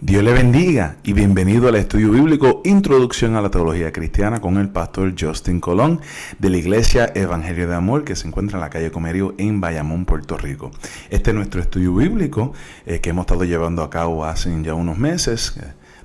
Dios le bendiga y bienvenido al estudio bíblico Introducción a la Teología Cristiana con el pastor Justin Colón de la Iglesia Evangelio de Amor que se encuentra en la calle Comerío en Bayamón, Puerto Rico. Este es nuestro estudio bíblico que hemos estado llevando a cabo hace ya unos meses.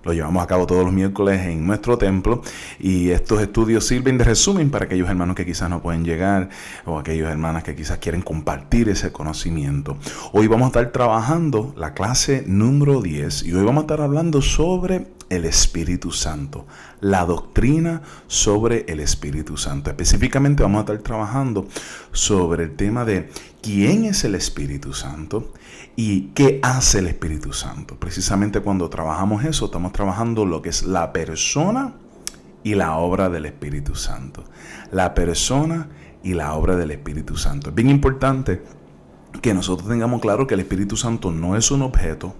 Lo llevamos a cabo todos los miércoles en nuestro templo y estos estudios sirven de resumen para aquellos hermanos que quizás no pueden llegar o aquellas hermanas que quizás quieren compartir ese conocimiento. Hoy vamos a estar trabajando la clase número 10 y hoy vamos a estar hablando sobre el Espíritu Santo, la doctrina sobre el Espíritu Santo. Específicamente vamos a estar trabajando sobre el tema de quién es el Espíritu Santo y qué hace el Espíritu Santo. Precisamente cuando trabajamos eso, estamos trabajando lo que es la persona y la obra del Espíritu Santo. La persona y la obra del Espíritu Santo. Es bien importante que nosotros tengamos claro que el Espíritu Santo no es un objeto,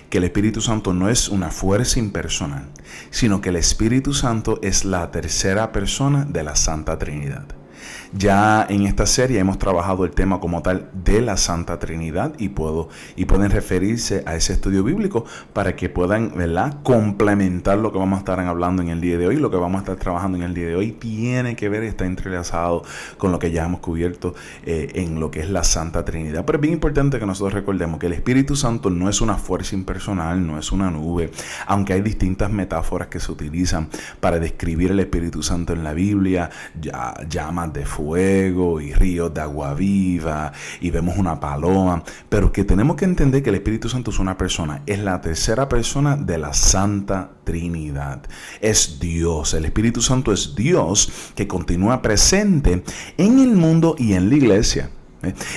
que el Espíritu Santo no es una fuerza impersonal, sino que el Espíritu Santo es la tercera persona de la Santa Trinidad. Ya en esta serie hemos trabajado el tema como tal de la Santa Trinidad y pueden referirse a ese estudio bíblico para que puedan, ¿verdad?, complementar lo que vamos a estar hablando en el día de hoy. Lo que vamos a estar trabajando en el día de hoy tiene que ver y está entrelazado con lo que ya hemos cubierto en lo que es la Santa Trinidad. Pero es bien importante que nosotros recordemos que el Espíritu Santo no es una fuerza impersonal, no es una nube, aunque hay distintas metáforas que se utilizan para describir el Espíritu Santo en la Biblia, llamas de fuego y ríos de agua viva y vemos una paloma, pero que tenemos que entender que el Espíritu Santo es una persona, es la tercera persona de la Santa Trinidad, es Dios. El Espíritu Santo es Dios que continúa presente en el mundo y en la iglesia.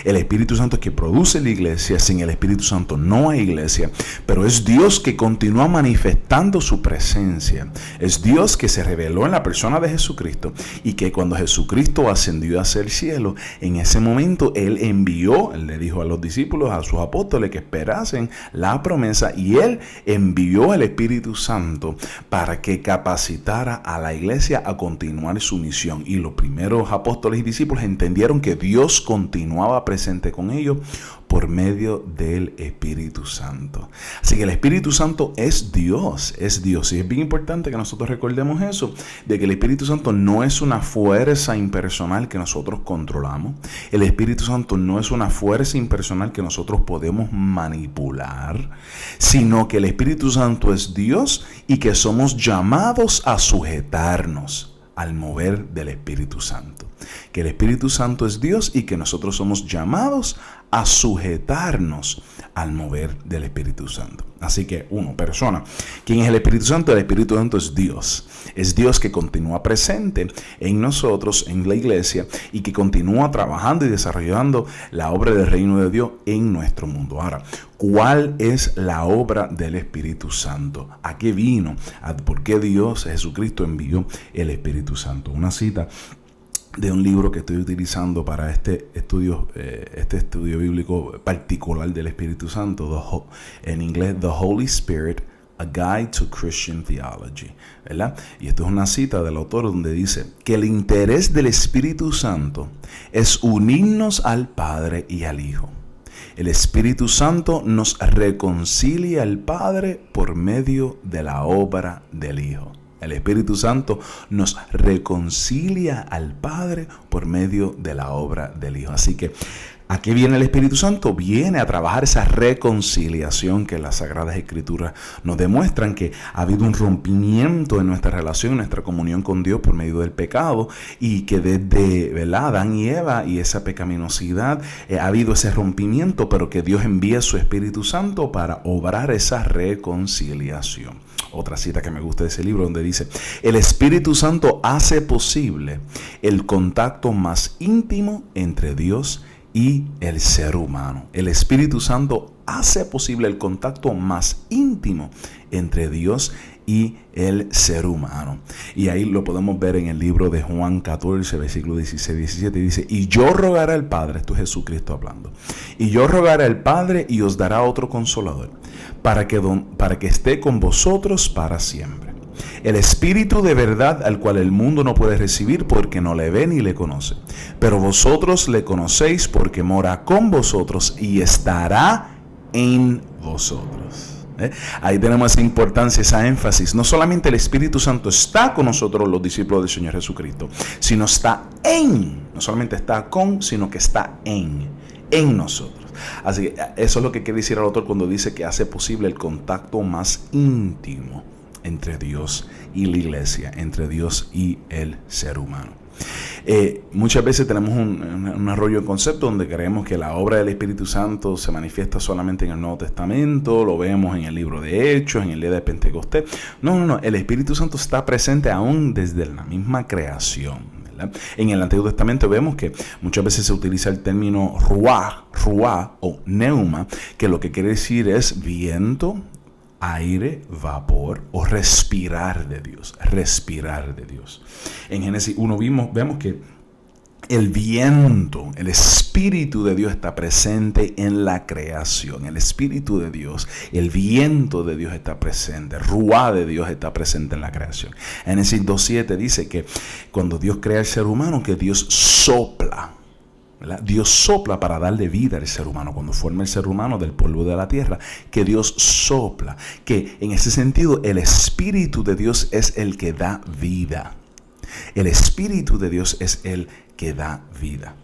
El Espíritu Santo es que produce la iglesia. Sin el Espíritu Santo no hay iglesia, pero es Dios que continúa manifestando su presencia. Es Dios que se reveló en la persona de Jesucristo y que cuando Jesucristo ascendió hacia el cielo, en ese momento Él le dijo a los discípulos, a sus apóstoles que esperasen la promesa, y Él envió al Espíritu Santo para que capacitara a la iglesia a continuar su misión. Y los primeros apóstoles y discípulos entendieron que Dios continuaba presente con ellos por medio del Espíritu Santo. Así que el Espíritu Santo es Dios, es Dios. Y es bien importante que nosotros recordemos eso, de que el Espíritu Santo no es una fuerza impersonal que nosotros controlamos. El Espíritu Santo no es una fuerza impersonal que nosotros podemos manipular, sino que el Espíritu Santo es Dios y que somos llamados a sujetarnos al mover del Espíritu Santo. Que el Espíritu Santo es Dios y que nosotros somos llamados a sujetarnos al mover del Espíritu Santo. Así que, persona. ¿Quién es el Espíritu Santo? El Espíritu Santo es Dios. Es Dios que continúa presente en nosotros, en la iglesia, y que continúa trabajando y desarrollando la obra del reino de Dios en nuestro mundo. Ahora, ¿cuál es la obra del Espíritu Santo? ¿A qué vino? ¿Por qué Dios, Jesucristo, envió el Espíritu Santo? Una cita de un libro que estoy utilizando para este estudio bíblico particular del Espíritu Santo, en inglés, The Holy Spirit, A Guide to Christian Theology, ¿verdad? Y esto es una cita del autor donde dice que el interés del Espíritu Santo es unirnos al Padre y al Hijo. El Espíritu Santo nos reconcilia al Padre por medio de la obra del Hijo. El Espíritu Santo nos reconcilia al Padre por medio de la obra del Hijo. Así que, ¿a qué viene el Espíritu Santo? Viene a trabajar esa reconciliación que las Sagradas Escrituras nos demuestran, que ha habido un rompimiento en nuestra relación, en nuestra comunión con Dios por medio del pecado, y que desde, ¿verdad?, Adán y Eva y esa pecaminosidad ha habido ese rompimiento, pero que Dios envía su Espíritu Santo para obrar esa reconciliación. Otra cita que me gusta de ese libro donde dice: el Espíritu Santo hace posible el contacto más íntimo entre Dios y el ser humano. El Espíritu Santo hace posible el contacto más íntimo entre Dios y el ser humano. Y ahí lo podemos ver en el libro de Juan 14, versículo 16-17. Dice: y yo rogaré al Padre, esto es Jesucristo hablando, y yo rogaré al Padre y os dará otro consolador, para que esté con vosotros para siempre. El Espíritu de verdad, al cual el mundo no puede recibir porque no le ve ni le conoce. Pero vosotros le conocéis porque mora con vosotros y estará en vosotros. Ahí tenemos esa importancia, esa énfasis. No solamente el Espíritu Santo está con nosotros, los discípulos del Señor Jesucristo, sino está no solamente está con, sino que está en nosotros. Así que eso es lo que quiere decir el autor cuando dice que hace posible el contacto más íntimo entre Dios y la iglesia, entre Dios y el ser humano. Muchas veces tenemos un arroyo en concepto donde creemos que la obra del Espíritu Santo se manifiesta solamente en el Nuevo Testamento, lo vemos en el libro de Hechos, en el día de Pentecostés. No, el Espíritu Santo está presente aún desde la misma creación. En el Antiguo Testamento vemos que muchas veces se utiliza el término ruah o neuma, que lo que quiere decir es viento, aire, vapor o respirar de Dios. En Génesis 1 vemos que el viento, el Espíritu de Dios está presente en la creación. El Espíritu de Dios, el viento de Dios está presente. Ruá de Dios está presente en la creación. Génesis 2:7 dice que cuando Dios crea al ser humano, que Dios sopla. ¿verdad? Dios sopla para darle vida al ser humano. Cuando forma el ser humano del polvo de la tierra, que Dios sopla. Que en ese sentido el Espíritu de Dios es el que da vida. El Espíritu de Dios es el que da vida.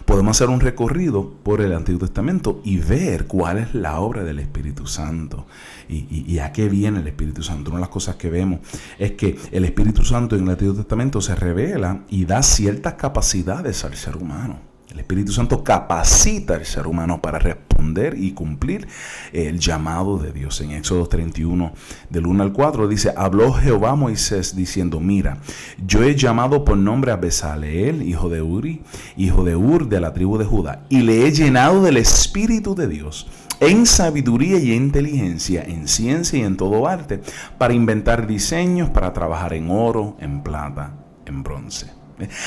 Podemos hacer un recorrido por el Antiguo Testamento y ver cuál es la obra del Espíritu Santo y a qué viene el Espíritu Santo. Una de las cosas que vemos es que el Espíritu Santo en el Antiguo Testamento se revela y da ciertas capacidades al ser humano. El Espíritu Santo capacita al ser humano para responder y cumplir el llamado de Dios. En Éxodo 31, del 1 al 4, dice: habló Jehová a Moisés diciendo: mira, yo he llamado por nombre a Bezaleel, hijo de Uri, hijo de Ur, de la tribu de Judá, y le he llenado del Espíritu de Dios, en sabiduría y en inteligencia, en ciencia y en todo arte, para inventar diseños, para trabajar en oro, en plata, en bronce.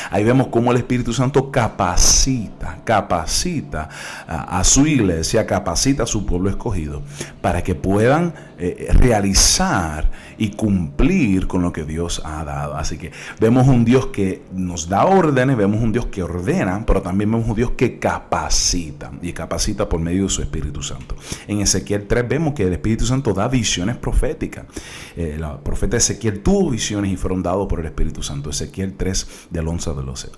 Ahí vemos cómo el Espíritu Santo capacita a su iglesia, capacita a su pueblo escogido para que puedan realizar y cumplir con lo que Dios ha dado. Así que vemos un Dios que nos da órdenes, vemos un Dios que ordena, pero también vemos un Dios que capacita, y capacita por medio de su Espíritu Santo. En Ezequiel 3 vemos que el Espíritu Santo da visiones proféticas. El profeta Ezequiel tuvo visiones y fueron dados por el Espíritu Santo. Ezequiel 3 del 11 al 12.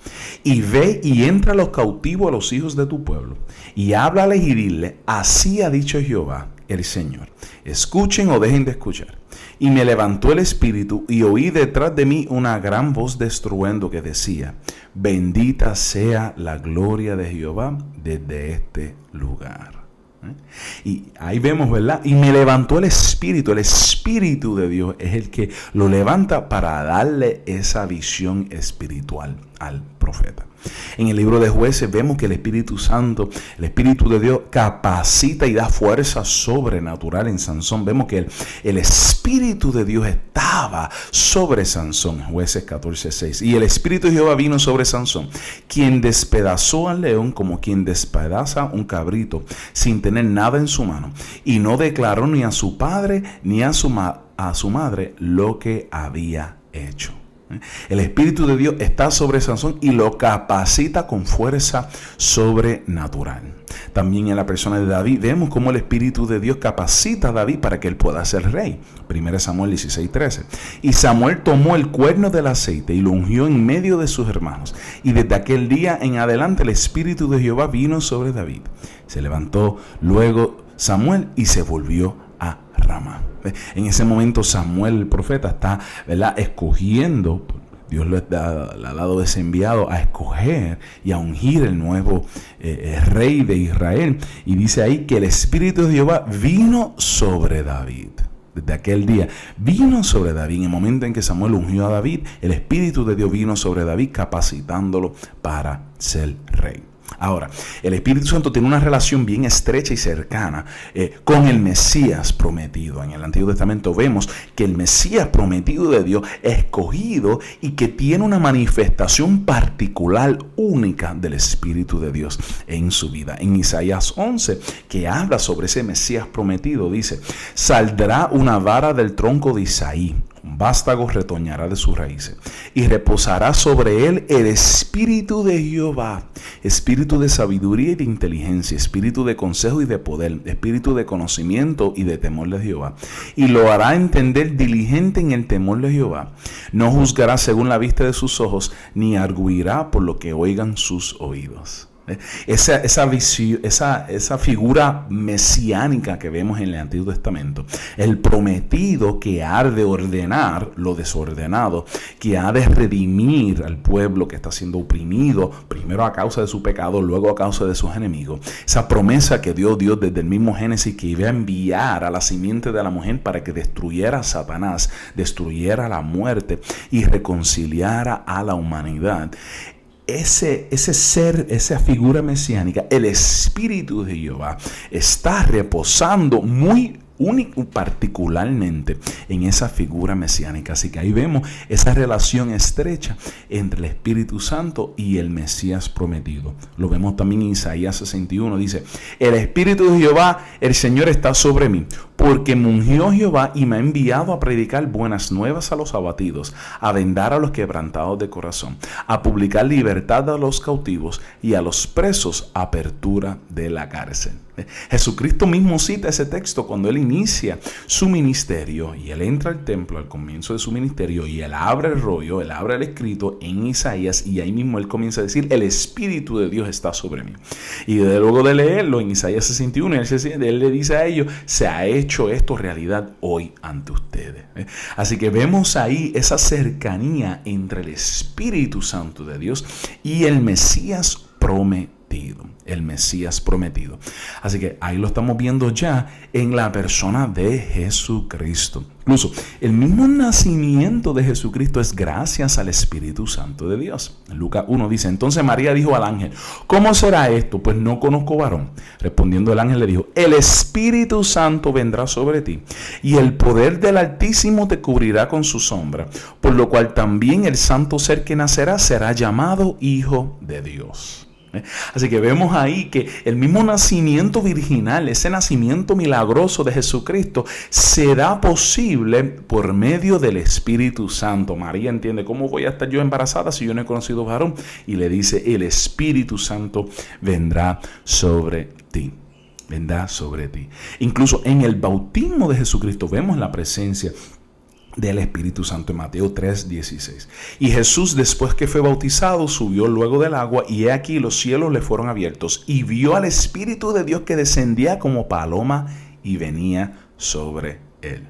Y ve y entra a los cautivos, a los hijos de tu pueblo, y háblales y dile: así ha dicho Jehová el Señor, escuchen o dejen de escuchar. Y me levantó el espíritu y oí detrás de mí una gran voz de estruendo que decía: bendita sea la gloria de Jehová desde este lugar. Y ahí vemos, ¿verdad? Y me levantó el Espíritu de Dios es el que lo levanta para darle esa visión espiritual al profeta. En el libro de Jueces vemos que el Espíritu Santo, el Espíritu de Dios capacita y da fuerza sobrenatural en Sansón. Vemos que el Espíritu de Dios estaba sobre Sansón, Jueces 14:6. Y el Espíritu de Jehová vino sobre Sansón, quien despedazó al león como quien despedaza un cabrito sin tener nada en su mano. Y no declaró ni a su padre ni a su madre lo que había hecho. El Espíritu de Dios está sobre Sansón y lo capacita con fuerza sobrenatural. También en la persona de David vemos cómo el Espíritu de Dios capacita a David para que él pueda ser rey. 1 Samuel 16:13. Y Samuel tomó el cuerno del aceite y lo ungió en medio de sus hermanos. Y desde aquel día en adelante el Espíritu de Jehová vino sobre David. Se levantó luego Samuel y se volvió a Ramá. En ese momento Samuel, el profeta, está, ¿verdad?, escogiendo. Dios le ha dado ese enviado a escoger y a ungir el nuevo rey de Israel. Y dice ahí que el Espíritu de Jehová vino sobre David. Desde aquel día vino sobre David. En el momento en que Samuel ungió a David, el Espíritu de Dios vino sobre David, capacitándolo para ser rey. Ahora, el Espíritu Santo tiene una relación bien estrecha y cercana con el Mesías prometido. En el Antiguo Testamento vemos que el Mesías prometido de Dios es escogido y que tiene una manifestación particular, única del Espíritu de Dios en su vida. En Isaías 11, que habla sobre ese Mesías prometido, dice: saldrá una vara del tronco de Isaí, un vástago retoñará de sus raíces, y reposará sobre él el espíritu de Jehová, espíritu de sabiduría y de inteligencia, espíritu de consejo y de poder, espíritu de conocimiento y de temor de Jehová. Y lo hará entender diligente en el temor de Jehová. No juzgará según la vista de sus ojos, ni arguirá por lo que oigan sus oídos. Esa figura mesiánica que vemos en el Antiguo Testamento, el prometido que ha de ordenar lo desordenado, que ha de redimir al pueblo que está siendo oprimido, primero a causa de su pecado, luego a causa de sus enemigos. Esa promesa que dio Dios desde el mismo Génesis, que iba a enviar a la simiente de la mujer para que destruyera a Satanás, destruyera la muerte y reconciliara a la humanidad. Ese ser, esa figura mesiánica, el Espíritu de Jehová, está reposando muy único, particularmente en esa figura mesiánica. Así que ahí vemos esa relación estrecha entre el Espíritu Santo y el Mesías prometido. Lo vemos también en Isaías 61, dice: el Espíritu de Jehová, el Señor, está sobre mí, porque me ungió Jehová y me ha enviado a predicar buenas nuevas a los abatidos, a vendar a los quebrantados de corazón, a publicar libertad a los cautivos y a los presos apertura de la cárcel. Jesucristo mismo cita ese texto cuando él inicia su ministerio, y él entra al templo al comienzo de su ministerio, y él abre el rollo, él abre el escrito en Isaías, y ahí mismo él comienza a decir: el Espíritu de Dios está sobre mí. Y luego de leerlo en Isaías 61, él le dice a ellos: se ha hecho esto realidad hoy ante ustedes. Así que vemos ahí esa cercanía entre el Espíritu Santo de Dios y el Mesías prometido. El Mesías prometido. Así que ahí lo estamos viendo ya en la persona de Jesucristo. Incluso el mismo nacimiento de Jesucristo es gracias al Espíritu Santo de Dios. En Lucas 1 dice: entonces María dijo al ángel: ¿cómo será esto? Pues no conozco varón. Respondiendo el ángel le dijo: el Espíritu Santo vendrá sobre ti, y el poder del Altísimo te cubrirá con su sombra, por lo cual también el santo ser que nacerá será llamado Hijo de Dios. Así que vemos ahí que el mismo nacimiento virginal, ese nacimiento milagroso de Jesucristo, será posible por medio del Espíritu Santo. María entiende: ¿cómo voy a estar yo embarazada si yo no he conocido varón? Y le dice: el Espíritu Santo vendrá sobre ti. Vendrá sobre ti. Incluso en el bautismo de Jesucristo vemos la presencia del Espíritu Santo en Mateo 3:16. Y Jesús, después que fue bautizado, subió luego del agua, y he aquí los cielos le fueron abiertos, y vio al Espíritu de Dios que descendía como paloma y venía sobre él.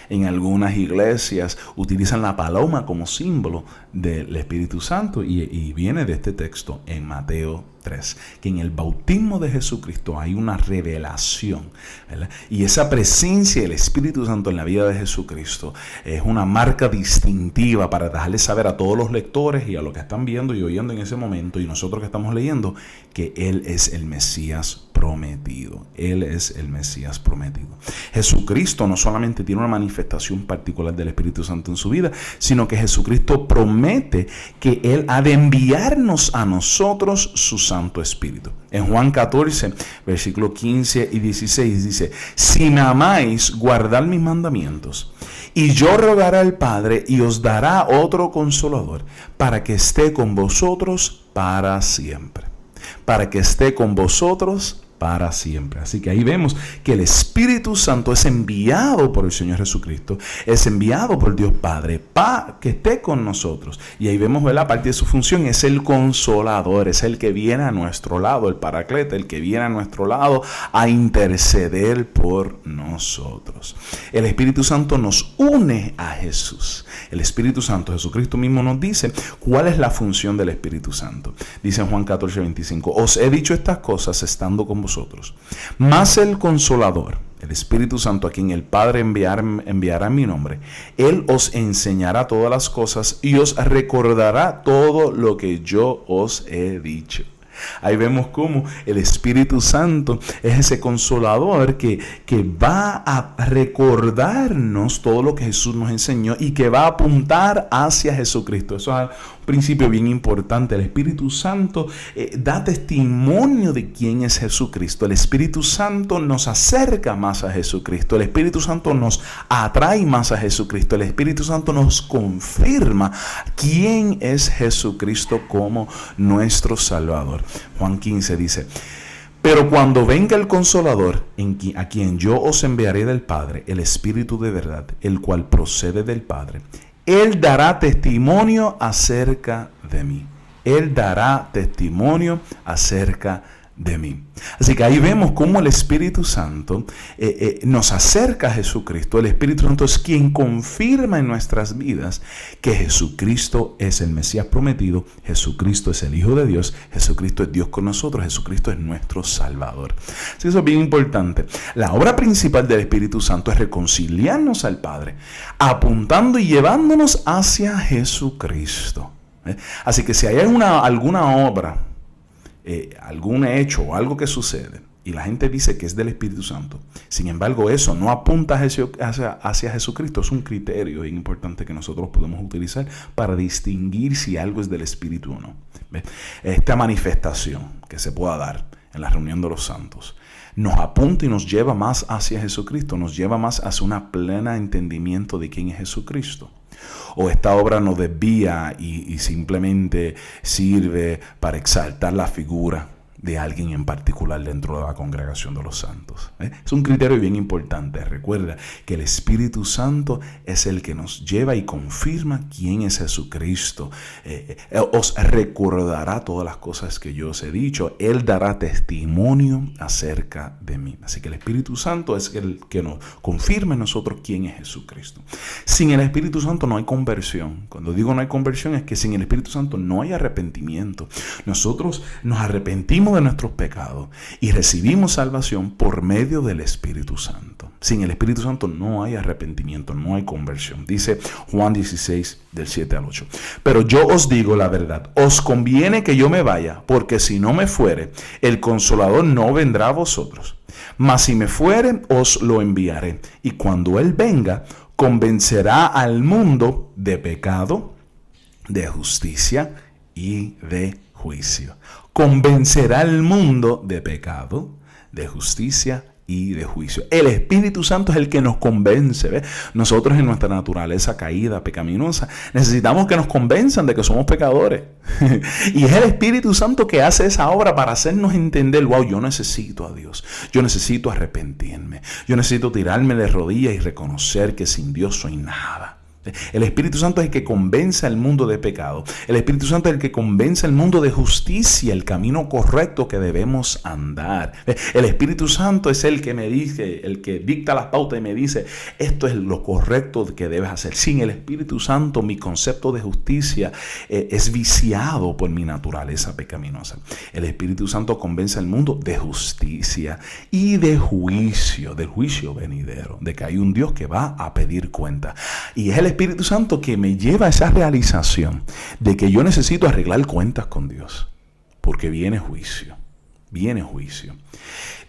En algunas iglesias utilizan la paloma como símbolo del Espíritu Santo, y viene de este texto en Mateo 3, que en el bautismo de Jesucristo hay una revelación, ¿verdad? Y esa presencia del Espíritu Santo en la vida de Jesucristo es una marca distintiva para dejarle saber a todos los lectores y a los que están viendo y oyendo en ese momento, y nosotros que estamos leyendo, que Él es el Mesías prometido. Él es el Mesías prometido. Jesucristo no solamente tiene una manifestación particular del Espíritu Santo en su vida, sino que Jesucristo promete que Él ha de enviarnos a nosotros su Santo Espíritu. En Juan 14, versículos 15 y 16 dice: si me amáis, guardad mis mandamientos, y yo rogaré al Padre, y os dará otro Consolador, para que esté con vosotros para siempre. Para que esté con vosotros para siempre. Así que ahí vemos que el Espíritu Santo es enviado por el Señor Jesucristo, es enviado por Dios Padre para que esté con nosotros. Y ahí vemos, ¿verdad? Parte de su función es el Consolador, es el que viene a nuestro lado, el Paracleta, el que viene a nuestro lado a interceder por nosotros. El Espíritu Santo nos une a Jesús. El Espíritu Santo, Jesucristo mismo nos dice cuál es la función del Espíritu Santo. Dice en Juan 14, 25: os he dicho estas cosas estando con vosotros, mas el Consolador, el Espíritu Santo, a quien el Padre enviará en mi nombre, Él os enseñará todas las cosas y os recordará todo lo que yo os he dicho. Ahí vemos cómo el Espíritu Santo es ese Consolador que va a recordarnos todo lo que Jesús nos enseñó y que va a apuntar hacia Jesucristo. Eso es un principio bien importante. El Espíritu Santo da testimonio de quién es Jesucristo. El Espíritu Santo nos acerca más a Jesucristo. El Espíritu Santo nos atrae más a Jesucristo. El Espíritu Santo nos confirma quién es Jesucristo como nuestro Salvador. Juan 15 dice: pero cuando venga el Consolador, a quien yo os enviaré del Padre, el Espíritu de verdad, el cual procede del Padre, Él dará testimonio acerca de mí. Él dará testimonio acerca de mí. Así que ahí vemos cómo el Espíritu Santo nos acerca a Jesucristo. El Espíritu Santo es quien confirma en nuestras vidas que Jesucristo es el Mesías prometido, Jesucristo es el Hijo de Dios, Jesucristo es Dios con nosotros, Jesucristo es nuestro Salvador. Así que eso es bien importante. La obra principal del Espíritu Santo es reconciliarnos al Padre, apuntando y llevándonos hacia Jesucristo. Así que si hay alguna obra, algún hecho o algo que sucede y la gente dice que es del Espíritu Santo, sin embargo eso no apunta hacia Jesucristo, es un criterio importante que nosotros podemos utilizar para distinguir si algo es del Espíritu o no. Esta manifestación que se pueda dar en la reunión de los santos nos apunta y nos lleva más hacia Jesucristo, nos lleva más hacia un pleno entendimiento de quién es Jesucristo. O esta obra nos desvía y simplemente sirve para exaltar la figura de alguien en particular dentro de la congregación de los santos. Es un criterio bien importante. Recuerda que el Espíritu Santo es el que nos lleva y confirma quién es Jesucristo. Os recordará todas las cosas que yo os he dicho. Él dará testimonio acerca de mí. Así que el Espíritu Santo es el que nos confirma en nosotros quién es Jesucristo. Sin el Espíritu Santo no hay conversión. Cuando digo no hay conversión es que sin el Espíritu Santo no hay arrepentimiento. Nosotros nos arrepentimos de nuestros pecados y recibimos salvación por medio del Espíritu Santo. Sin el Espíritu Santo no hay arrepentimiento, no hay conversión. Dice Juan 16, del 7 al 8. Pero yo os digo la verdad, os conviene que yo me vaya, porque si no me fuere, el Consolador no vendrá a vosotros. Mas si me fuere, os lo enviaré. Y cuando Él venga, convencerá al mundo de pecado, de justicia y de juicio. Convencerá al mundo de pecado, de justicia y de juicio. El Espíritu Santo es el que nos convence. ¿Ves? Nosotros en nuestra naturaleza caída, pecaminosa, necesitamos que nos convenzan de que somos pecadores. Y es el Espíritu Santo que hace esa obra para hacernos entender, wow, yo necesito a Dios. Yo necesito arrepentirme. Yo necesito tirarme de rodillas y reconocer que sin Dios soy nada. El Espíritu Santo es el que convence al mundo de pecado. El Espíritu Santo es el que convence al mundo de justicia, el camino correcto que debemos andar. El Espíritu Santo es el que me dice, el que dicta las pautas y me dice, esto es lo correcto que debes hacer. Sin el Espíritu Santo, mi concepto de justicia es viciado por mi naturaleza pecaminosa. El Espíritu Santo convence al mundo de justicia y de juicio, del juicio venidero, de que hay un Dios que va a pedir cuenta. Y es el Espíritu Santo que me lleva a esa realización de que yo necesito arreglar cuentas con Dios, porque viene juicio, viene juicio.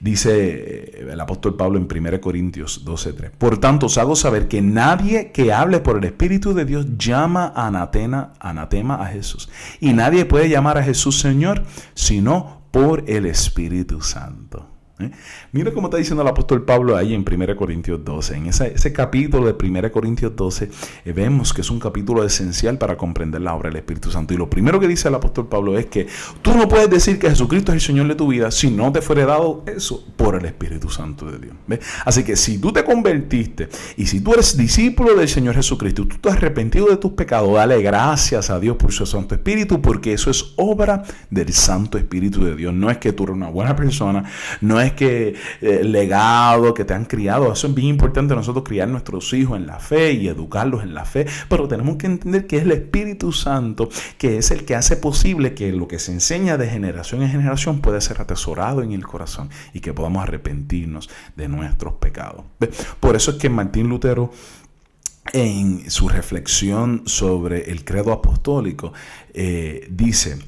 Dice el apóstol Pablo en 1 Corintios 12:3. Por tanto, os hago saber que nadie que hable por el Espíritu de Dios llama anatema a Jesús. Y nadie puede llamar a Jesús Señor, sino por el Espíritu Santo. Mira cómo está diciendo el apóstol Pablo ahí en 1 Corintios 12. En ese capítulo de 1 Corintios 12 vemos que es un capítulo esencial para comprender la obra del Espíritu Santo. Y lo primero que dice el apóstol Pablo es que tú no puedes decir que Jesucristo es el Señor de tu vida si no te fuere dado eso por el Espíritu Santo de Dios. ¿Ves? Así que si tú te convertiste y si tú eres discípulo del Señor Jesucristo y tú te has arrepentido de tus pecados, dale gracias a Dios por su Santo Espíritu, porque eso es obra del Santo Espíritu de Dios. No es que tú eres una buena persona, no es que legado que te han criado. Eso es bien importante, nosotros criar nuestros hijos en la fe y educarlos en la fe, pero tenemos que entender que es el Espíritu Santo que es el que hace posible que lo que se enseña de generación en generación pueda ser atesorado en el corazón y que podamos arrepentirnos de nuestros pecados. Por eso es que Martín Lutero, en su reflexión sobre el credo apostólico, dice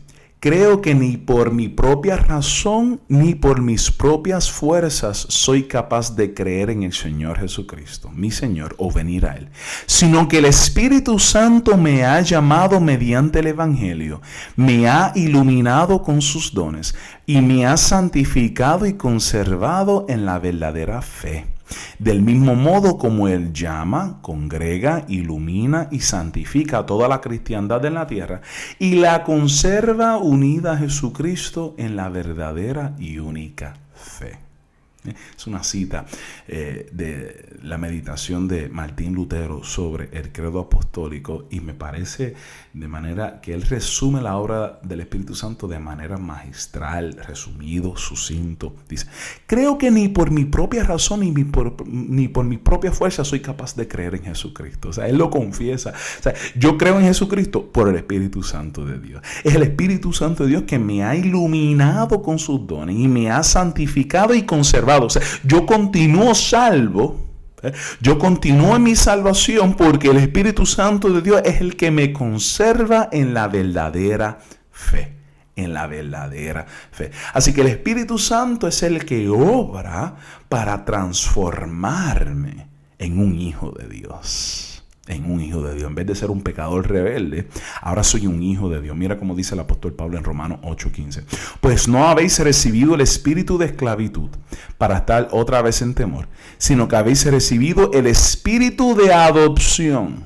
Creo que ni por mi propia razón ni por mis propias fuerzas soy capaz de creer en el Señor Jesucristo, mi Señor, o venir a Él, sino que el Espíritu Santo me ha llamado mediante el Evangelio, me ha iluminado con sus dones y me ha santificado y conservado en la verdadera fe. Del mismo modo como Él llama, congrega, ilumina y santifica a toda la cristiandad en la tierra y la conserva unida a Jesucristo en la verdadera y única fe. Es una cita de la meditación de Martín Lutero sobre el credo apostólico, y me parece de manera que él resume la obra del Espíritu Santo de manera magistral, resumido, sucinto. Dice: creo que ni por mi propia razón ni por mi propia fuerza soy capaz de creer en Jesucristo. O sea, él lo confiesa. O sea, yo creo en Jesucristo por el Espíritu Santo de Dios. Es el Espíritu Santo de Dios que me ha iluminado con sus dones y me ha santificado y conservado. O sea, yo continúo salvo, yo continúo en mi salvación porque el Espíritu Santo de Dios es el que me conserva en la verdadera fe. En la verdadera fe. Así que el Espíritu Santo es el que obra para transformarme en un hijo de Dios. En un hijo de Dios. En vez de ser un pecador rebelde, ahora soy un hijo de Dios. Mira cómo dice el apóstol Pablo en Romanos 8:15. Pues no habéis recibido el espíritu de esclavitud para estar otra vez en temor, sino que habéis recibido el espíritu de adopción,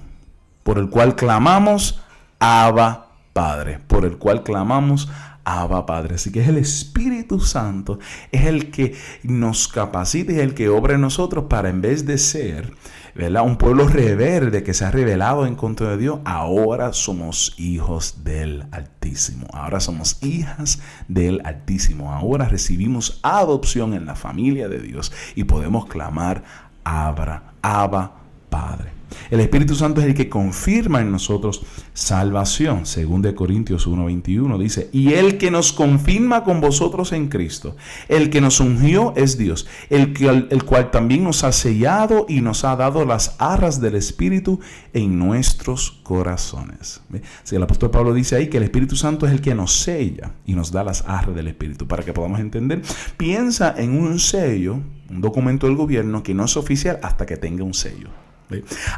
por el cual clamamos, Abba, Padre. Por el cual clamamos, Abba, Padre. Así que es el Espíritu Santo, es el que nos capacita y el que obra en nosotros para, en vez de ser, ¿verdad?, un pueblo rebelde que se ha rebelado en contra de Dios, ahora somos hijos del Altísimo. Ahora somos hijas del Altísimo. Ahora recibimos adopción en la familia de Dios y podemos clamar Abba, Padre. El Espíritu Santo es el que confirma en nosotros salvación. 2 Corintios 1:21 dice: y el que nos confirma con vosotros en Cristo, el que nos ungió es Dios, el cual también nos ha sellado y nos ha dado las arras del Espíritu en nuestros corazones. Así, el apóstol Pablo dice ahí que el Espíritu Santo es el que nos sella y nos da las arras del Espíritu. Para que podamos entender, piensa en un sello, un documento del gobierno que no es oficial hasta que tenga un sello.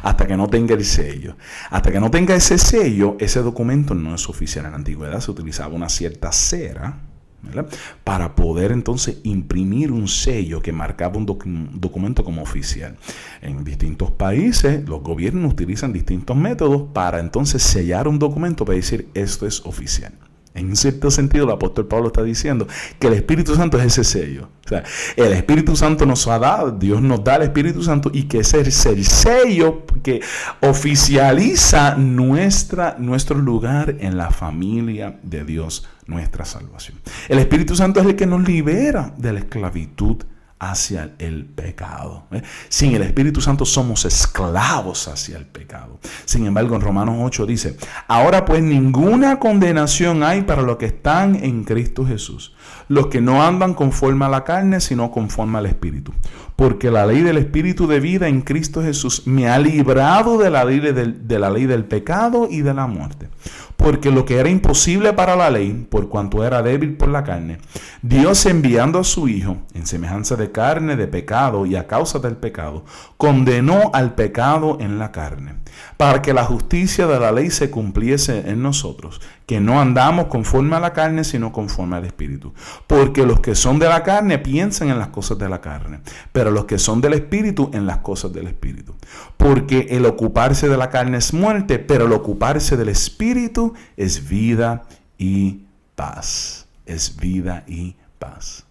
Hasta que no tenga el sello. Hasta que no tenga ese sello, ese documento no es oficial. En la antigüedad se utilizaba una cierta cera, ¿verdad?, para poder entonces imprimir un sello que marcaba un documento como oficial. En distintos países los gobiernos utilizan distintos métodos para entonces sellar un documento, para decir esto es oficial. En cierto sentido, el apóstol Pablo está diciendo que el Espíritu Santo es ese sello. O sea, el Espíritu Santo nos ha dado, Dios nos da el Espíritu Santo, y que ese es el sello que oficializa nuestro lugar en la familia de Dios, nuestra salvación. El Espíritu Santo es el que nos libera de la esclavitud hacia el pecado. Sin el Espíritu Santo somos esclavos hacia el pecado. Sin embargo, en Romanos 8 dice: ahora pues ninguna condenación hay para los que están en Cristo Jesús, los que no andan conforme a la carne, sino conforme al Espíritu. Porque la ley del Espíritu de vida en Cristo Jesús me ha librado de la ley del pecado y de la muerte. Porque lo que era imposible para la ley, por cuanto era débil por la carne, Dios, enviando a su Hijo en semejanza de carne de pecado y a causa del pecado, condenó al pecado en la carne, para que la justicia de la ley se cumpliese en nosotros, que no andamos conforme a la carne, sino conforme al Espíritu. Porque los que son de la carne piensan en las cosas de la carne, pero los que son del Espíritu en las cosas del Espíritu. Porque el ocuparse de la carne es muerte, pero el ocuparse del Espíritu es vida y paz. Es vida y paz.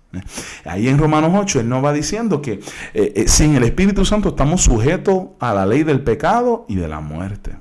Ahí en Romanos 8 él nos va diciendo que sin el Espíritu Santo estamos sujetos a la ley del pecado y de la muerte.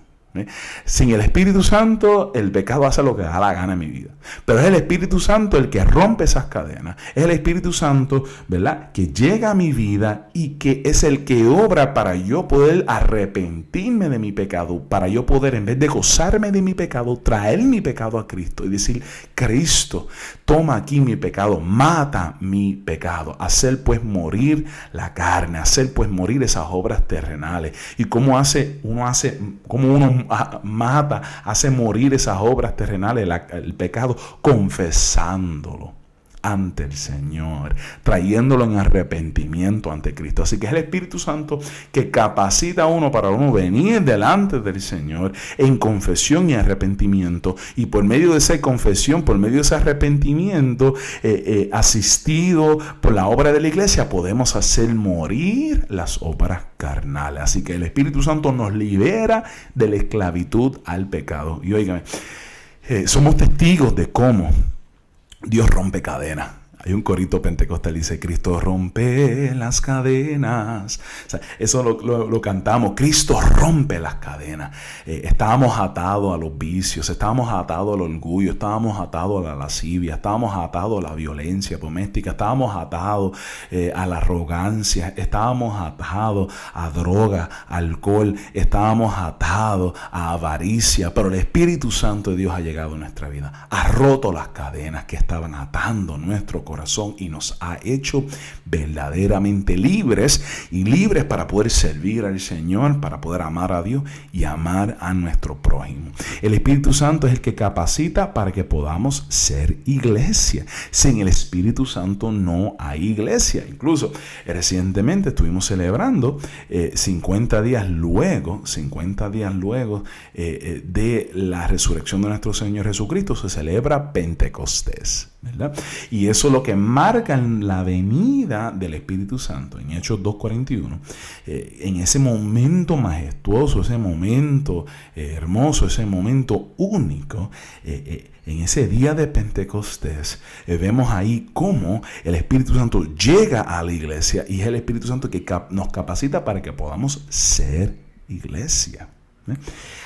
Sin el Espíritu Santo, el pecado hace lo que da la gana en mi vida. Pero es el Espíritu Santo el que rompe esas cadenas. Es el Espíritu Santo, ¿verdad?, que llega a mi vida y que es el que obra para yo poder arrepentirme de mi pecado, para yo poder, en vez de gozarme de mi pecado, traer mi pecado a Cristo y decir: Cristo, toma aquí mi pecado, mata mi pecado. Hacer pues morir la carne, hacer pues morir esas obras terrenales. Y cómo uno mata, hace morir esas obras terrenales, el pecado, confesándolo ante el Señor, trayéndolo en arrepentimiento ante Cristo. Así que es el Espíritu Santo que capacita a uno para uno venir delante del Señor en confesión y arrepentimiento, y por medio de esa confesión, por medio de ese arrepentimiento, asistido por la obra de la iglesia, podemos hacer morir las obras carnales. Así que el Espíritu Santo nos libera de la esclavitud al pecado. Y óigame, somos testigos de cómo Dios rompe cadenas. Hay un corito pentecostal que dice: Cristo rompe las cadenas. O sea, eso lo cantamos. Cristo rompe las cadenas. Estábamos atados a los vicios, estábamos atados al orgullo, estábamos atados a la lascivia, estábamos atados a la violencia doméstica, estábamos atados a la arrogancia, estábamos atados a droga, alcohol, estábamos atados a avaricia. Pero el Espíritu Santo de Dios ha llegado a nuestra vida, ha roto las cadenas que estaban atando nuestro corazón y nos ha hecho verdaderamente libres, y libres para poder servir al Señor, para poder amar a Dios y amar a nuestro prójimo. El Espíritu Santo es el que capacita para que podamos ser iglesia. Sin el Espíritu Santo no hay iglesia. Incluso recientemente estuvimos celebrando 50 días luego de la resurrección de nuestro Señor Jesucristo, se celebra Pentecostés, ¿verdad? Y eso es lo que marca la venida del Espíritu Santo. En Hechos 2:41, en ese momento majestuoso, ese momento hermoso, ese momento único, en ese día de Pentecostés, vemos ahí cómo el Espíritu Santo llega a la iglesia, y es el Espíritu Santo que nos capacita para que podamos ser iglesia.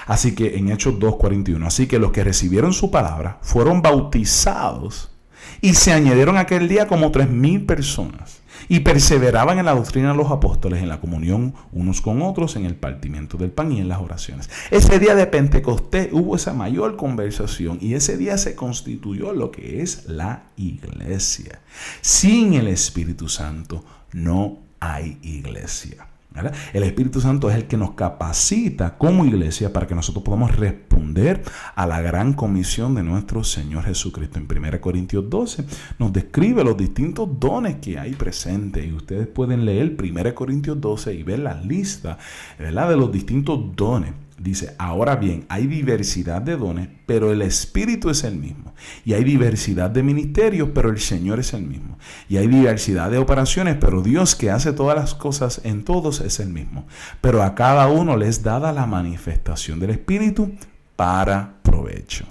Así que en Hechos 2:41, así que los que recibieron su palabra fueron bautizados, y se añadieron aquel día como 3,000 personas, y perseveraban en la doctrina de los apóstoles, en la comunión unos con otros, en el partimiento del pan y en las oraciones. Ese día de Pentecostés hubo esa mayor conversación, y ese día se constituyó lo que es la iglesia. Sin el Espíritu Santo no hay iglesia, ¿verdad? El Espíritu Santo es el que nos capacita como iglesia para que nosotros podamos responder a la gran comisión de nuestro Señor Jesucristo. En 1 Corintios 12 nos describe los distintos dones que hay presentes, y ustedes pueden leer 1 Corintios 12 y ver la lista, ¿verdad?, de los distintos dones. Dice: ahora bien, hay diversidad de dones, pero el Espíritu es el mismo. Y hay diversidad de ministerios, pero el Señor es el mismo. Y hay diversidad de operaciones, pero Dios, que hace todas las cosas en todos, es el mismo. Pero a cada uno le es dada la manifestación del Espíritu para provecho.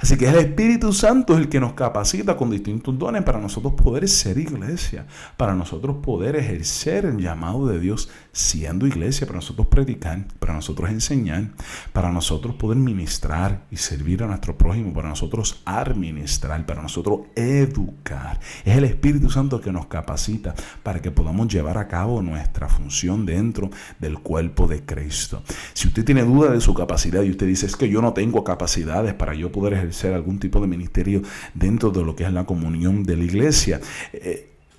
Así que es el Espíritu Santo el que nos capacita con distintos dones para nosotros poder ser iglesia, para nosotros poder ejercer el llamado de Dios siendo iglesia, para nosotros predicar, para nosotros enseñar, para nosotros poder ministrar y servir a nuestro prójimo, para nosotros administrar, para nosotros educar. Es el Espíritu Santo que nos capacita para que podamos llevar a cabo nuestra función dentro del cuerpo de Cristo. Si usted tiene duda de su capacidad y usted dice: es que yo no tengo capacidades para yo poder ejercer algún tipo de ministerio dentro de lo que es la comunión de la iglesia,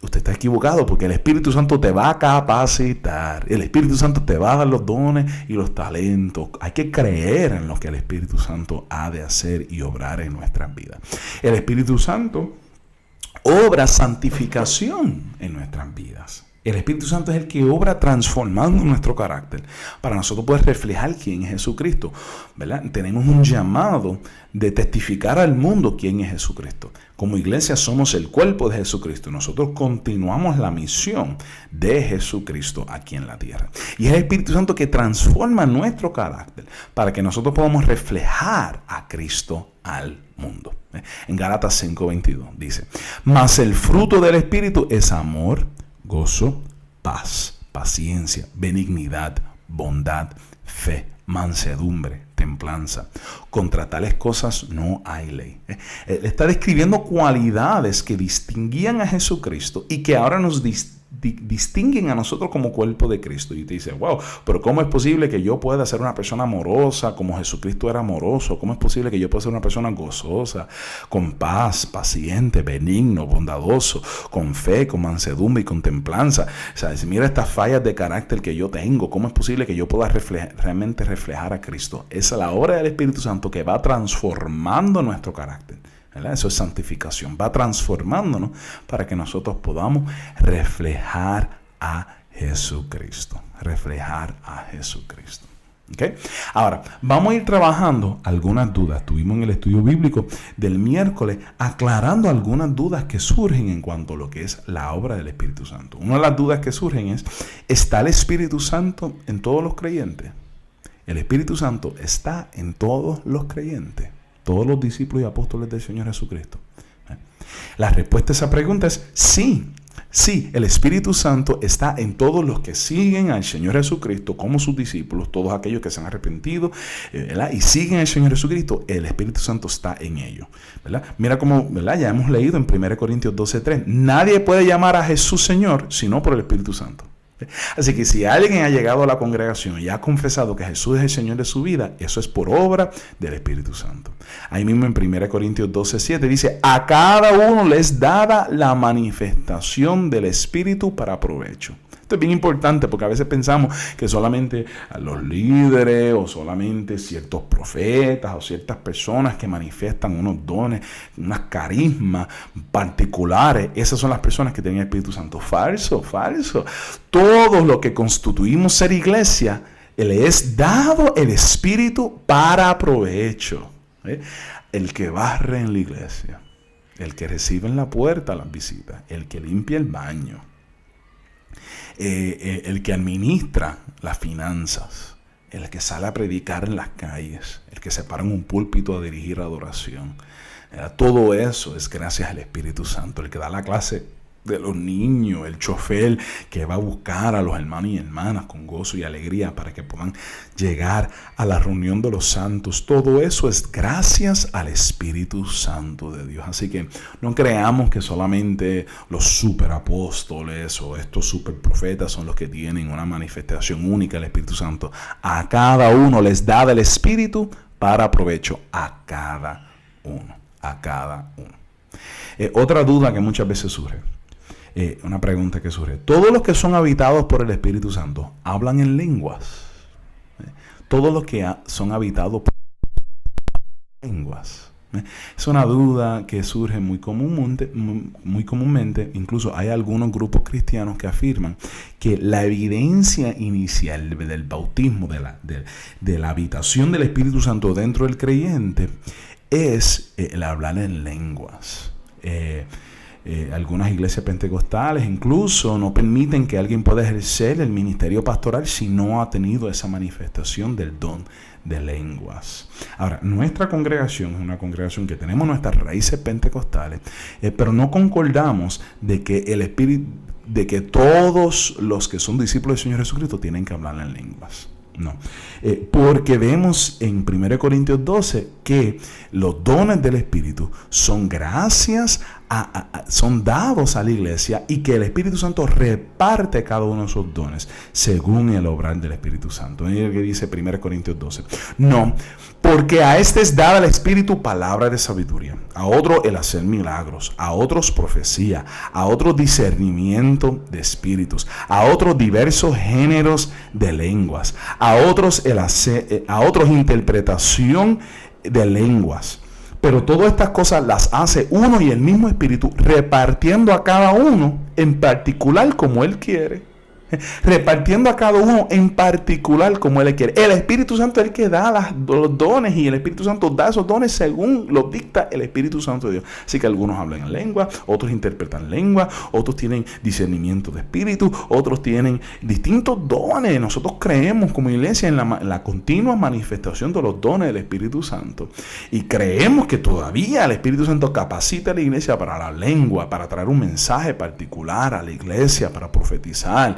usted está equivocado, porque el Espíritu Santo te va a capacitar. El Espíritu Santo te va a dar los dones y los talentos. Hay que creer en lo que el Espíritu Santo ha de hacer y obrar en nuestras vidas. El Espíritu Santo obra santificación en nuestras vidas. El Espíritu Santo es el que obra transformando nuestro carácter para nosotros poder reflejar quién es Jesucristo, ¿verdad? Tenemos un llamado de testificar al mundo quién es Jesucristo. Como iglesia somos el cuerpo de Jesucristo. Nosotros continuamos la misión de Jesucristo aquí en la tierra. Y es el Espíritu Santo que transforma nuestro carácter para que nosotros podamos reflejar a Cristo al mundo. En Gálatas 5:22 dice: mas el fruto del Espíritu es amor, gozo, paz, paciencia, benignidad, bondad, fe, mansedumbre, templanza. Contra tales cosas no hay ley. Está describiendo cualidades que distinguían a Jesucristo y que ahora nos distinguen distinguen a nosotros como cuerpo de Cristo. Y te dice, wow, pero ¿cómo es posible que yo pueda ser una persona amorosa como Jesucristo era amoroso? ¿Cómo es posible que yo pueda ser una persona gozosa, con paz, paciente, benigno, bondadoso, con fe, con mansedumbre y con templanza? O sea, si mira estas fallas de carácter que yo tengo, ¿cómo es posible que yo pueda realmente reflejar a Cristo? Esa es la obra del Espíritu Santo que va transformando nuestro carácter. ¿Verdad? Eso es santificación, va transformándonos para que nosotros podamos reflejar a Jesucristo, reflejar a Jesucristo. ¿Okay? Ahora, vamos a ir trabajando algunas dudas. Estuvimos en el estudio bíblico del miércoles aclarando algunas dudas que surgen en cuanto a lo que es la obra del Espíritu Santo. Una de las dudas que surgen es, ¿está el Espíritu Santo en todos los creyentes? El Espíritu Santo está en todos los creyentes. Todos los discípulos y apóstoles del Señor Jesucristo. La respuesta a esa pregunta es sí. Sí, el Espíritu Santo está en todos los que siguen al Señor Jesucristo como sus discípulos, todos aquellos que se han arrepentido, ¿verdad? Y siguen al Señor Jesucristo, el Espíritu Santo está en ellos, ¿verdad? Mira cómo, ¿verdad? Ya hemos leído en 1 Corintios 12:3, nadie puede llamar a Jesús Señor sino por el Espíritu Santo. Así que si alguien ha llegado a la congregación y ha confesado que Jesús es el Señor de su vida, eso es por obra del Espíritu Santo. Ahí mismo en 1 Corintios 12:7 dice, a cada uno les dada la manifestación del Espíritu para provecho. Esto es bien importante porque a veces pensamos que solamente a los líderes o solamente ciertos profetas o ciertas personas que manifiestan unos dones, unas carismas particulares, esas son las personas que tienen el Espíritu Santo. Falso, falso. Todos los que constituimos ser iglesia, le es dado el Espíritu para provecho. El que barre en la iglesia, el que recibe en la puerta las visitas, el que limpia el baño, el que administra las finanzas, el que sale a predicar en las calles, el que se para en un púlpito a dirigir adoración. Todo eso es gracias al Espíritu Santo, el que da la clase de los niños, el chofer que va a buscar a los hermanos y hermanas con gozo y alegría para que puedan llegar a la reunión de los santos. Todo eso es gracias al Espíritu Santo de Dios. Así que no creamos que solamente los superapóstoles o estos superprofetas son los que tienen una manifestación única del Espíritu Santo. A cada uno les da del Espíritu para provecho. A cada uno. A cada uno. Otra duda que muchas veces surge. Una pregunta que surge. ¿Todos los que son habitados por el Espíritu Santo hablan en lenguas? Todos los que son habitados por lenguas. Es una duda que surge muy comúnmente. Incluso hay algunos grupos cristianos que afirman que la evidencia inicial del bautismo, de la habitación del Espíritu Santo dentro del creyente, es el hablar en lenguas. Algunas iglesias pentecostales incluso no permiten que alguien pueda ejercer el ministerio pastoral si no ha tenido esa manifestación del don de lenguas. Ahora, nuestra congregación es una congregación que tenemos nuestras raíces pentecostales, pero no concordamos de que todos los que son discípulos del Señor Jesucristo tienen que hablar en lenguas. No, porque vemos en 1 Corintios 12 que los dones del Espíritu son son dados a la iglesia y que el Espíritu Santo reparte cada uno de esos dones según el obrar del Espíritu Santo. Mira lo que dice 1 Corintios 12. No, porque a este es dada el Espíritu palabra de sabiduría, a otro el hacer milagros, a otros profecía, a otros discernimiento de espíritus, a otros diversos géneros de lenguas, a otros interpretación de lenguas. Pero todas estas cosas las hace uno y el mismo Espíritu, repartiendo a cada uno en particular como Él quiere. Repartiendo a cada uno en particular como Él quiere. El Espíritu Santo es el que da los dones y el Espíritu Santo da esos dones según los dicta el Espíritu Santo de Dios. Así que algunos hablan en lengua, otros interpretan lengua, otros tienen discernimiento de espíritu, otros tienen distintos dones. Nosotros creemos como iglesia en la continua manifestación de los dones del Espíritu Santo y creemos que todavía el Espíritu Santo capacita a la iglesia para la lengua, para traer un mensaje particular a la iglesia, para profetizar.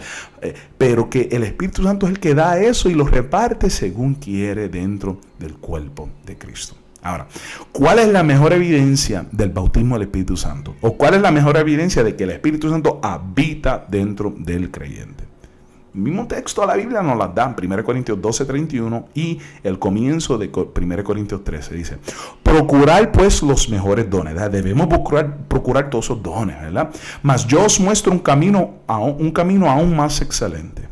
Pero que el Espíritu Santo es el que da eso y lo reparte según quiere dentro del cuerpo de Cristo. Ahora, ¿cuál es la mejor evidencia del bautismo del Espíritu Santo? ¿O cuál es la mejor evidencia de que el Espíritu Santo habita dentro del creyente? El mismo texto de la Biblia nos las da, 1 Corintios 12:31 y el comienzo de 1 Corintios 13. Dice, procurar pues los mejores dones, ¿verdad? Debemos procurar todos esos dones, ¿verdad? Mas yo os muestro un camino aún más excelente.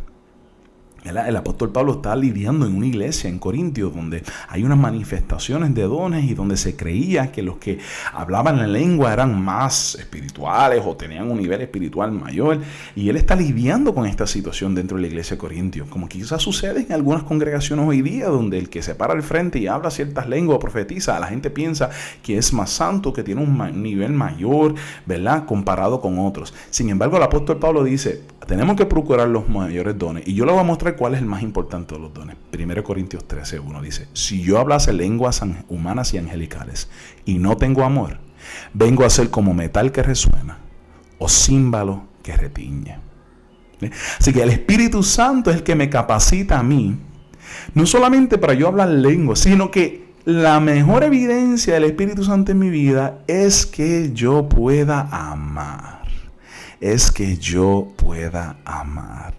El apóstol Pablo está lidiando en una iglesia en Corintios donde hay unas manifestaciones de dones y donde se creía que los que hablaban la lengua eran más espirituales o tenían un nivel espiritual mayor, y él está lidiando con esta situación dentro de la iglesia de Corintios, como quizás sucede en algunas congregaciones hoy día, donde el que se para al frente y habla ciertas lenguas o profetiza, la gente piensa que es más santo, que tiene un nivel mayor, ¿verdad?, comparado con otros. Sin embargo, el apóstol Pablo dice, tenemos que procurar los mayores dones, y yo le voy a mostrar cuál es el más importante de los dones. 1 Corintios 13:1 dice, si yo hablase lenguas humanas y angelicales y no tengo amor, vengo a ser como metal que resuena o címbalo que retiñe. Así que el Espíritu Santo es el que me capacita a mí, no solamente para yo hablar lenguas, sino que la mejor evidencia del Espíritu Santo en mi vida es que yo pueda amar. Es que yo pueda amar.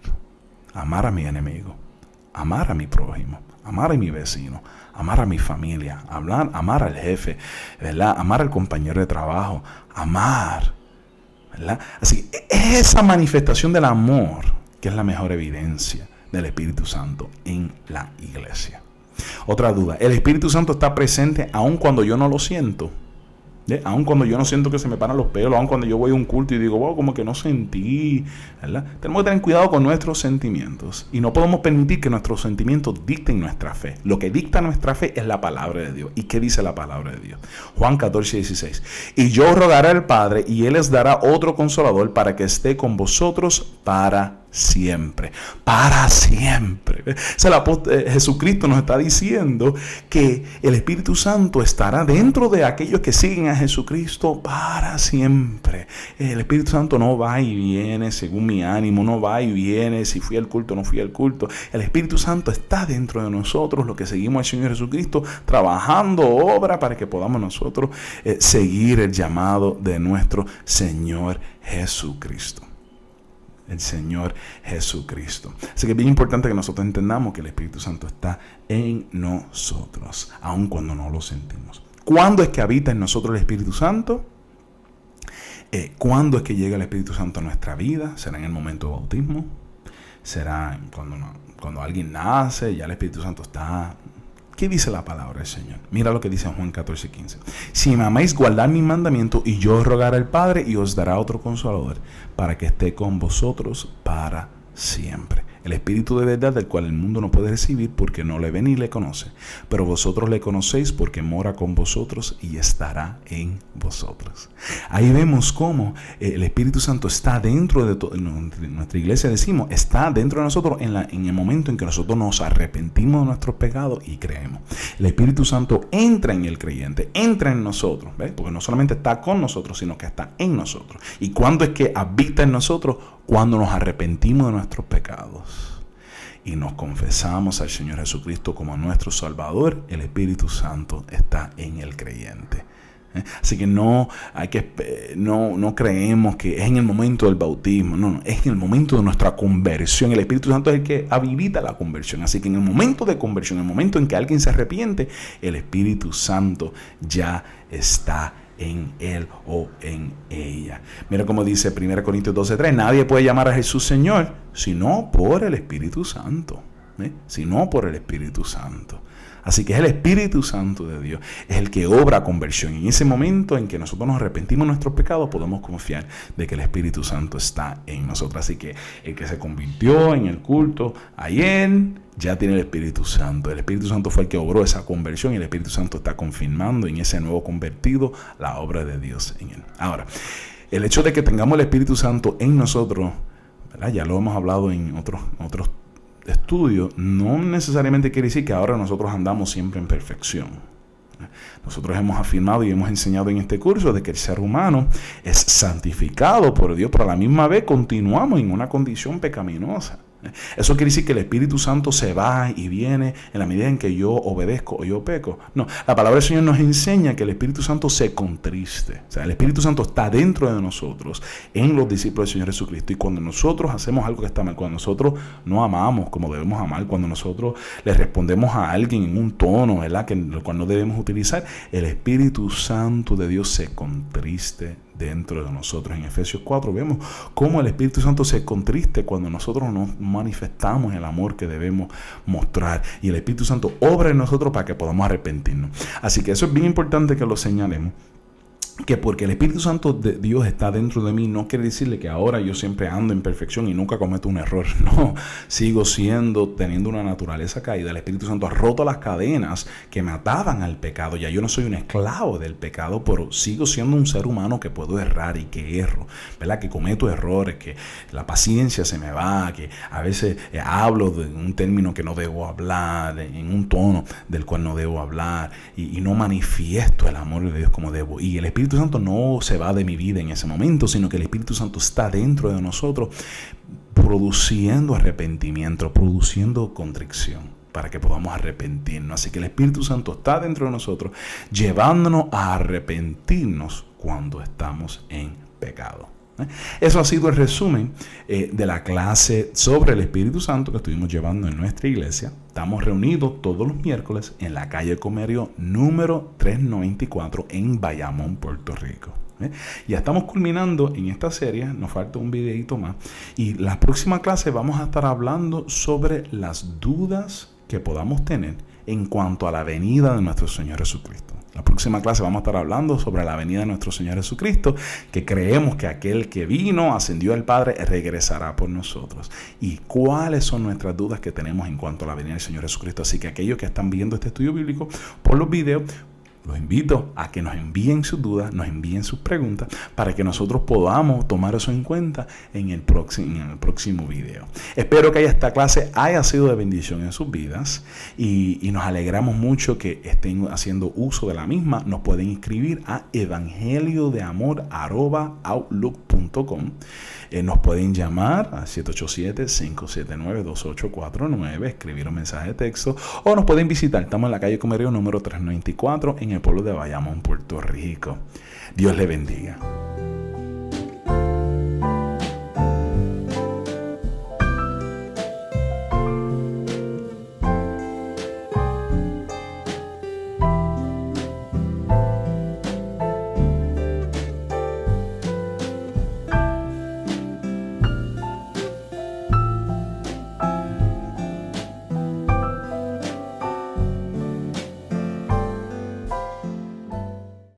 Amar a mi enemigo, amar a mi prójimo, amar a mi vecino, amar a mi familia, amar al jefe, ¿verdad?, amar al compañero de trabajo, amar, ¿verdad? Así que es esa manifestación del amor que es la mejor evidencia del Espíritu Santo en la iglesia. Otra duda, ¿el Espíritu Santo está presente aun cuando yo no lo siento? Aun cuando yo no siento que se me paran los pelos, aun cuando yo voy a un culto y digo, wow, como que no sentí, ¿verdad? Tenemos que tener cuidado con nuestros sentimientos y no podemos permitir que nuestros sentimientos dicten nuestra fe. Lo que dicta nuestra fe es la palabra de Dios. ¿Y qué dice la palabra de Dios? Juan 14:16. Y yo rogaré al Padre y Él les dará otro consolador para que esté con vosotros para siempre. Para siempre. Jesucristo nos está diciendo que el Espíritu Santo estará dentro de aquellos que siguen a Jesucristo para siempre. El Espíritu Santo no va y viene según mi ánimo, no va y viene si fui al culto o no fui al culto. El Espíritu Santo está dentro de nosotros, los que seguimos al Señor Jesucristo, trabajando obra para que podamos nosotros seguir el llamado de nuestro Señor Jesucristo. El Señor Jesucristo. Así que es bien importante que nosotros entendamos que el Espíritu Santo está en nosotros, aun cuando no lo sentimos. ¿Cuándo es que habita en nosotros el Espíritu Santo? ¿Cuándo es que llega el Espíritu Santo a nuestra vida? ¿Será en el momento de bautismo? ¿Será cuando alguien nace? Ya el Espíritu Santo está. ¿Qué dice la palabra del Señor? Mira lo que dice en Juan 14:15. Si me amáis, guardad mis mandamientos, y yo os rogaré al Padre y os dará otro consolador para que esté con vosotros para siempre. El Espíritu de verdad, del cual el mundo no puede recibir porque no le ve ni le conoce. Pero vosotros le conocéis porque mora con vosotros y estará en vosotros. Ahí vemos cómo el Espíritu Santo está dentro de nuestra iglesia, decimos, está dentro de nosotros en el momento en que nosotros nos arrepentimos de nuestros pecados y creemos. El Espíritu Santo entra en el creyente, entra en nosotros, ¿ves? Porque no solamente está con nosotros, sino que está en nosotros. ¿Y cuándo es que habita en nosotros? Cuando nos arrepentimos de nuestros pecados y nos confesamos al Señor Jesucristo como nuestro Salvador, el Espíritu Santo está en el creyente. Así que no creemos que es en el momento del bautismo, no, es en el momento de nuestra conversión. El Espíritu Santo es el que habilita la conversión. Así que en el momento de conversión, en el momento en que alguien se arrepiente, el Espíritu Santo ya está en él o en ella. Mira cómo dice 1 Corintios 12:3, nadie puede llamar a Jesús Señor sino por el Espíritu Santo. Sino por el Espíritu Santo. Así que es el Espíritu Santo de Dios, es el que obra conversión. Y en ese momento en que nosotros nos arrepentimos de nuestros pecados, podemos confiar de que el Espíritu Santo está en nosotros. Así que el que se convirtió en el culto ayer ya tiene el Espíritu Santo. El Espíritu Santo fue el que obró esa conversión y el Espíritu Santo está confirmando en ese nuevo convertido la obra de Dios en él. Ahora, el hecho de que tengamos el Espíritu Santo en nosotros, ¿verdad? Ya lo hemos hablado en otros estudio, no necesariamente quiere decir que ahora nosotros andamos siempre en perfección. Nosotros hemos afirmado y hemos enseñado en este curso de que el ser humano es santificado por Dios, pero a la misma vez continuamos en una condición pecaminosa. Eso quiere decir que el Espíritu Santo se va y viene en la medida en que yo obedezco o yo peco. No, la palabra del Señor nos enseña que el Espíritu Santo se contriste. O sea, el Espíritu Santo está dentro de nosotros, en los discípulos del Señor Jesucristo. Y cuando nosotros hacemos algo que está mal, cuando nosotros no amamos como debemos amar, cuando nosotros le respondemos a alguien en un tono, ¿verdad?, que el cual no debemos utilizar, el Espíritu Santo de Dios se contriste dentro de nosotros. En Efesios 4 vemos cómo el Espíritu Santo se contriste cuando nosotros no manifestamos el amor que debemos mostrar, y el Espíritu Santo obra en nosotros para que podamos arrepentirnos. Así que eso es bien importante que lo señalemos, que porque el Espíritu Santo de Dios está dentro de mí no quiere decirle que ahora yo siempre ando en perfección y nunca cometo un error. No, sigo teniendo una naturaleza caída. El Espíritu Santo ha roto las cadenas que me ataban al pecado. Ya yo no soy un esclavo del pecado, pero sigo siendo un ser humano que puedo errar y que erro, ¿verdad?, que cometo errores, que la paciencia se me va, que a veces hablo de un término que no debo hablar, en un tono del cual no debo hablar, y no manifiesto el amor de Dios como debo. Y el Espíritu Santo no se va de mi vida en ese momento, sino que el Espíritu Santo está dentro de nosotros, produciendo arrepentimiento, produciendo contrición, para que podamos arrepentirnos. Así que el Espíritu Santo está dentro de nosotros, llevándonos a arrepentirnos cuando estamos en pecado. Eso ha sido el resumen de la clase sobre el Espíritu Santo que estuvimos llevando en nuestra iglesia. Estamos reunidos todos los miércoles en la calle Comerío número 394 en Bayamón, Puerto Rico. Ya estamos culminando en esta serie, nos falta un videito más, y la próxima clase vamos a estar hablando sobre las dudas que podamos tener en cuanto a la venida de nuestro Señor Jesucristo. La próxima clase vamos a estar hablando sobre la venida de nuestro Señor Jesucristo, que creemos que aquel que vino, ascendió al Padre, regresará por nosotros. Y cuáles son nuestras dudas que tenemos en cuanto a la venida del Señor Jesucristo. Así que aquellos que están viendo este estudio bíblico por los videos, los invito a que nos envíen sus dudas, nos envíen sus preguntas, para que nosotros podamos tomar eso en cuenta en el próximo video. Espero que esta clase haya sido de bendición en sus vidas, y nos alegramos mucho que estén haciendo uso de la misma. Nos pueden escribir a evangeliodeamor@outlook.com. Nos pueden llamar a 787-579-2849, escribir un mensaje de texto, o nos pueden visitar. Estamos en la calle Comerío número 394 en el pueblo de Bayamón, Puerto Rico. Dios le bendiga.